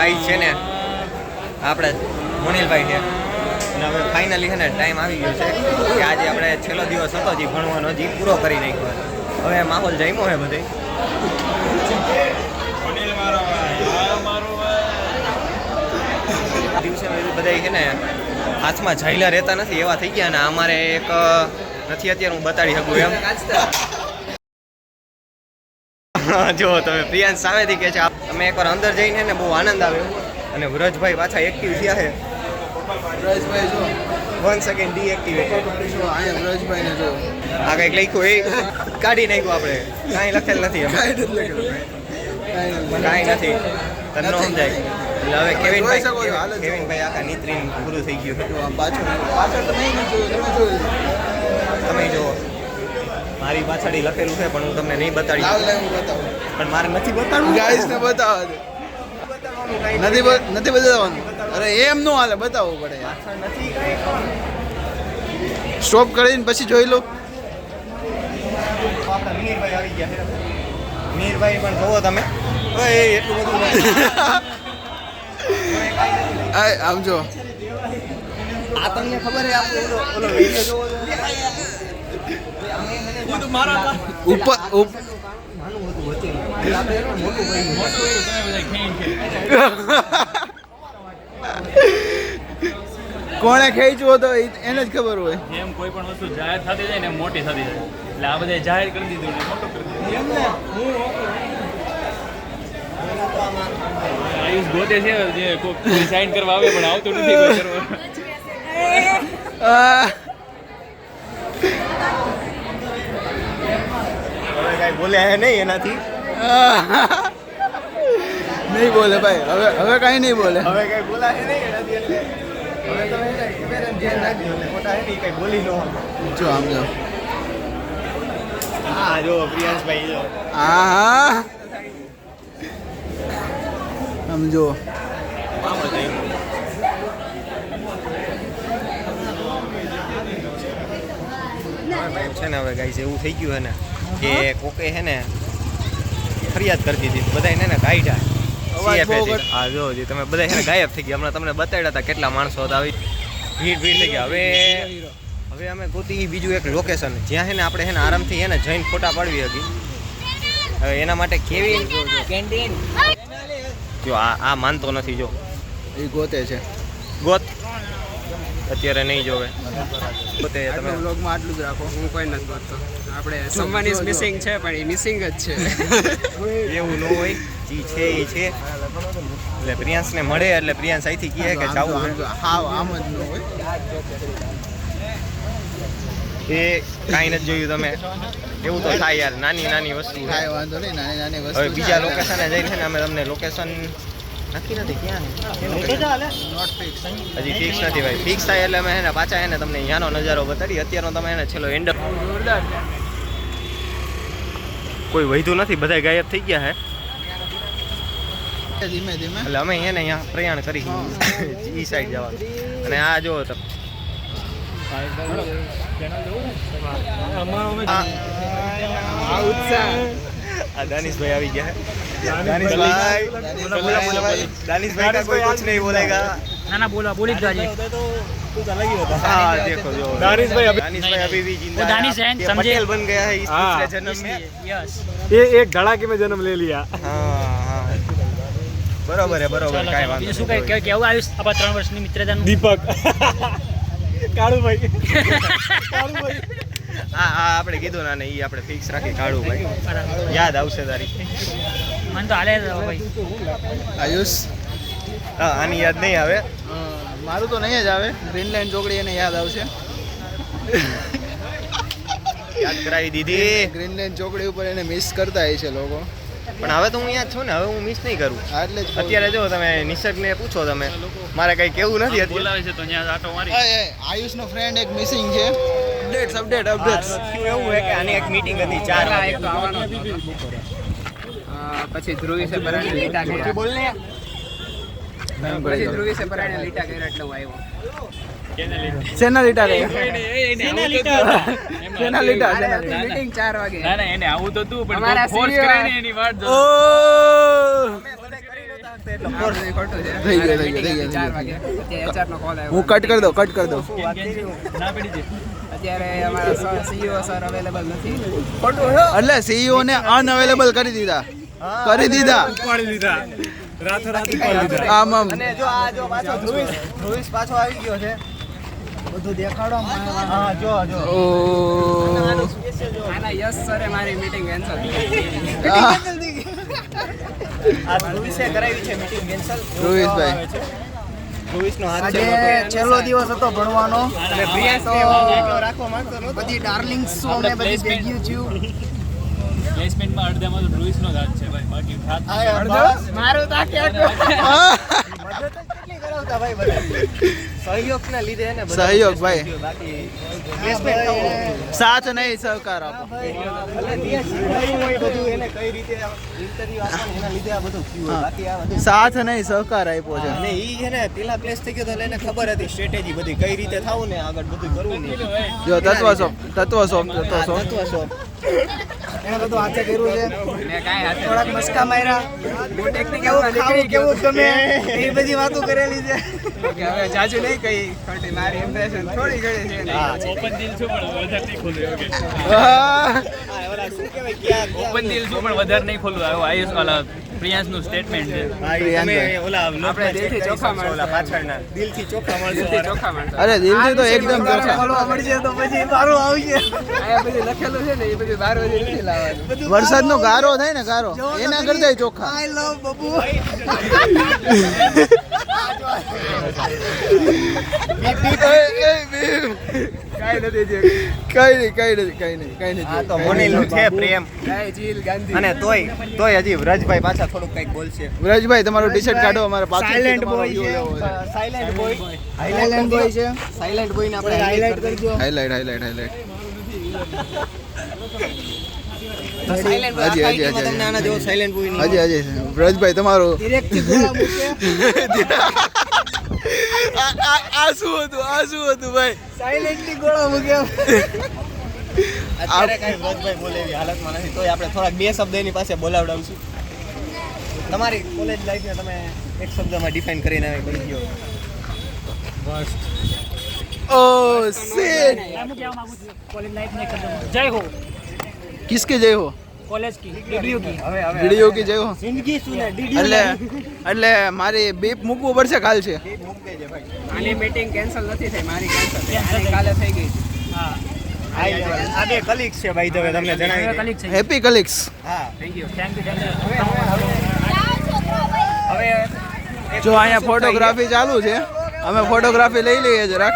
Guys છે ને આપણે મોનિલભાઈ છે અને હવે ફાઇનલી છે ને ટાઈમ આવી ગયો છે કે આજે આપણે છેલ્લો દિવસ હતો જે ભણવાનો જે પૂરો કરી નાખ્યો હવે માહોલ જામ્યો છે બધે દિવસે બધા છે ને હાથમાં ઝાયલા રહેતા નથી એવા થઈ ગયા ને અમારે એક નથી અત્યારે હું બતાડી શકું એમ જો તમે પ્રિયાંશ સામેથી કે છે અમે એકવાર અંદર જઈને ને બહુ આનંદ આવ્યો અને વ્રજભાઈ પાછા એક્ટિવ થયા છે વ્રજભાઈ જો 1 સેકન્ડ ડીએક્ટિવેટ વ્રજભાઈ ને જો આ કંઈક લખ્યું એ કાઢી નાખ્યું આપણે કાંઈ લખેલ નથી કાંઈ નથી તને ન સમજાય એટલે હવે કેવિનભાઈ આખા નીત્રીન પૂરું થઈ ગયું પાછળ તો નહીં જોયું તમે જો મારી પાછળ લખેલું છે પણ હું તમને નહીં બતાડી પણ મારે નથી બતાડવું ગાઈસને બતાવવા દે નથી બતાવવાનું અરે એમ નો હાલે બતાવવું પડે સ્ટોપ કરીને પછી જોઈ લો મીરભાઈ આવી ગયા છે મીરભાઈ પણ જોવો તમે એટલું બધું આમ જો આ તમને ખબર છે આપણો ઓલો વિડિયો જોવો ઉપર નાનું હતું વચ્ચે આપણે એટલું મોટું કોણે ખેંચ્યું હતો એને જ ખબર હોય એમ કોઈ પણ વસ્તુ જાહેર થતી જાય ને મોટી થતી જાય એટલે આ બધા જાહેર કરી દીધું ને મોટું કરી દીધું આયુષ ગોતે છે જે કોઈ સાઈન કરવા આવે પણ આવતું નથી કોઈ કરવા હવે કાંઈ બોલ્યા હે નહીં એનાથી નહીં બોલે ભાઈ હવે કાંઈ નહીં બોલે હવે કાંઈ બોલાય નહીં એનાથી એટલે હવે તમે ધ્યાન રાખજો મોટા હે નહીં કાંઈ બોલી લો જો આમ જો હા જો પ્રિયાંશભાઈ જો હા આમ જો છે ને હવે ગાઈસ એવું થઈ ગયું છે ને કે કોકે છે ને ફરિયાદ કરી દીધી બધા એને કાઢ્યા હા જો જે તમે બધા છે ને ગાયબ થઈ ગયા હમણાં તમને બતાડ્યા હતા કેટલા માણસો હતા આવી ભીડ થઈ ગયા હવે અમે ગોતી બીજું એક લોકેશન જ્યાં છે ને આપણે છે ને આરામથી એને જઈને ફોટા પાડવી હતી હવે એના માટે કેવી કેન્ટીન જો આ માનતો નથી જો એ ગોતે છે ગોત અત્યારે નહીં જોવે પોતે તમે વ્લોગમાં આટલું જ રાખો હું કોઈ નથી બોલતો આપણે someone is missing છે પણ એ મિસિંગ જ છે એવું ન હોય જી છે એ છે એટલે પ્રિયાંશને મળે એટલે પ્રિયાંશ અહીંથી કહે કે જાવું છે હા આમ જ ન હોય એ કાંઈ નથી જોયું તમે એવું તો થાય યાર નાની વસ્તુ છે. કાંઈ વાંધો નહીં નાની વસ્તુ હવે બીજા લોકેશને જઈને ને અમે તમને લોકેશન નક્કી નથી ક્યાં નોટ ફિક્સ હજી ફિક્સ નથી ભાઈ ફિક્સ થાય એટલે અમે એને પાછા એને તમને અહીંયાનો નજારો બતાડી અત્યારનો તમે એને છેલ્લો એન્ડ કોઈ વૈધું નથી બધા ગાયબ થઈ ગયા છે ધીમે એટલે અમે એને અહીંયા પ્રયાણ કરી ઈ સાઈડ જવાનું અને આ જો તમે આ દાનિશભાઈ આવી ગયા दानिशभाई का कोई कुछ नहीं बोलेगा ના બોલા બોલી જ જાજે हाँ देखो जो दानिशभाई अभी भी जिंदा है दानिश है, समझे? पटेल बन गया है इस दूसरे जन्म में યસ ये एक धड़ाके में जन्म ले लिया हाँ बरोबर है કાંઈ વાંધો બીજું શું કઈ કેવું આવ્યું આપણા 3 વર્ષની મિત્રતાનું दीपक काळूभाई હા આપણે કીધું ના ઈ આપણે ફિક્સ રાખી કાઢું ભાઈ યાદ આવશે તારી મને તો હાલે ભાઈ આયુષ હા આની યાદ નહીં આવે મારું તો નહીં જ આવે ગ્રીનલેન્ડ ચોકડી એને યાદ આવશે યાદ કરાવી દીધી ગ્રીનલેન્ડ ચોકડી ઉપર એને મિસ કરતા હોય છે લોકો પણ હવે તો હું અહીંયા જ છું ને હવે હું મિસ નહીં કરું એટલે જ અત્યારે જો તમે નિસર્ગને પૂછો તમે મારે કઈ કેવું નથી અત્યારે બોલાવે છે તો ત્યાં આટો મારી આયુષનો ફ્રેન્ડ એક મિસિંગ છે અપડેટ્સ એવું છે કે આની એક મીટિંગ હતી 4 વાગે એક તો આવવાનો પછી ધ્રુવી છે પરાણે લીટા કર્યા પછી ધ્રુવી છે પરાણે લીટા કર્યા એટલે હું આવ્યો સેના લીટા રે મીટિંગ 4 વાગે ના એને આવું તો તું પણ અમારા ફોર્સ senior- કરે ને એની વાત જો ઓ હશે એટલે આ બધું ખોટું છે. થઈ ગયું, મારે થઈ ગયું, meeting થઈ ગયું, હતી 4 થઈ વાગે. અત્યારે HR નો call આવ્યો. હું કટ કરી દઉં કટ કરી દઉં ના પડી છે. અત્યારે અમારા CEO સર અવેલેબલ નથી. ખોટું છે. એટલે સીઈઓ ને અનઅવેલેબલ કરી દીધા આમ આમ અને જો આ જો પાછો ધ્રુવીશ પાછો આવી ગયો છે બધું દેખાડો હા જો જો ઓ આના યસ સરે મારી મીટિંગ કેન્સલ આ આ ધ્રુવીશે કરાવી છે મીટિંગ કેન્સલ ધ્રુવીશભાઈ. ધ્રુવીશનો હાથ છે આજે છેલ્લો દિવસ હતો ભણવાનો અને પ્રિયાંશ તો રાખવા માંગતો નહોતો બધી ડાર્લિંગ્સ અમે બધી ભેગી થયું પ્લેસમેન્ટમાં અડધામાં તો ડ્રુઈસનો જ હાથ છે ભાઈ બાકી હાથ મારું તો મદદ જ કેટલી કરાવતા ભાઈ બધા સહયોગના લીધે એને બધા સહયોગ ભાઈ. બાકી પ્લેસમેન્ટ થવું સાથ નહીં સહકાર આપો ભલે ત્યાં શીખવાડ્યું હોય બધું એને કઈ રીતે ઇન્ટરવ્યુ આપે ને એના લીધે આ બધું થયું હોય બાકી આ બધું સાથ નહીં સહકાર આપ્યો છે અને ઈ છે ને પેલા પ્લેસ થઈ ગયો તો એટલે એને ખબર હતી સ્ટ્રેટેજી બધી કઈ રીતે થવું ને આગળ બધું કરવું ને જો તત્વ શોપ એને બધું હાથે કર્યું છે મેં કાંઈ હાથે થોડાક મસ્કા માર્યા હું ટેકનિકલમાં નીકળી ગયો કેવું તમે એ બધી વાતો કરેલી છે કે હવે જાજુ નહીં કઈ ખોટી મારી ઇમ્પ્રેશન થોડી ઘણી છે ને. ઓપન દિલ છું પણ વધારે નહીં ખોલું એવું કે ઓલા શું કહેવાય ક્યાં ઓપન દિલ છું પણ વધારે નહીં ખોલું આવ્યો આયુષ વાલા પ્રિયાંશનું સ્ટેટમેન્ટ છે તમે ઓલા આપણે દિલથી ચોખ્ખા માણસો. ઓલા પાછળના દિલથી ચોખ્ખા દિલથી માણસો ચોખ્ખા માણસો. અરે દિલથી તો એકદમ ચોખ્ખા. બોલવા મળશે તો પછી મારું આવશે અહીંયા બધું લખેલું છે ને એ બધું બાર વાગે નથી લાવવાનું. વરસાદનો ગારો થાય ને ગારો એના કરતા ચોખ્ખા આઈ લવ બબુ કઈ નહીં આ તો મોનીલનું છે પ્રેમ જય જીલ ગાંધી. અને તોય હજી વ્રજભાઈ પાછા થોડુંક કંઈક બોલશે વ્રજભાઈ તમારું ટી શર્ટ કાઢો અમારે પાછું સાયલેન્ટ બોય છે સાયલેન્ટ બોય સાયલેન્ટ બોય છે સાયલેન્ટ બોય ને આપણે હાઇલાઇટ કરજો હાઈલાઈટ સાયલેન્ટ બોય હજી, હજી હજી, હજી. તમને આના જેવો સાયલેન્ટ બોય નહીં હજી વ્રજભાઈ તમારું ડિરેક્ટ થી ગોળા મૂકે આ શું હતું ભાઈ સાયલેન્ટ થી ગોળા મૂકે અત્યારે કઈ વ્રજભાઈ બોલે એવી હાલતમાં નથી તોય આપણે થોડાક બે શબ્દ એની પાસે બોલાવડાવશું તમારી કોલેજ લાઈફને તમે એક શબ્દમાં ડિફાઇન કરીને આવે કહી દો ઓ શિટ कॉलेज लाइफ में खत्म जय हो કિસકે જય હો कॉलेज की डिग्री की હવે હવે વિડિયો की જય હો જિંદગી શું ને એટલે મારી બીપ મૂકવું પડશે કાલ છે મૂક દેજે ભાઈ આની મીટિંગ કેન્સલ નથી થઈ મારી કેન્સલ થઈ આની કાલે થઈ ગઈ છે. हाँ આ બે કલીગ્સ છે ભાઈ તમે તમને मेरा જણાવી कलीग चाहिए હેપી કલિક્સ હા थैंक यू थैंक यू હવે જો અહીંયા ફોટોગ્રાફી ચાલુ છે અમે ફોટોગ્રાફી લઈ લઈએ જરાક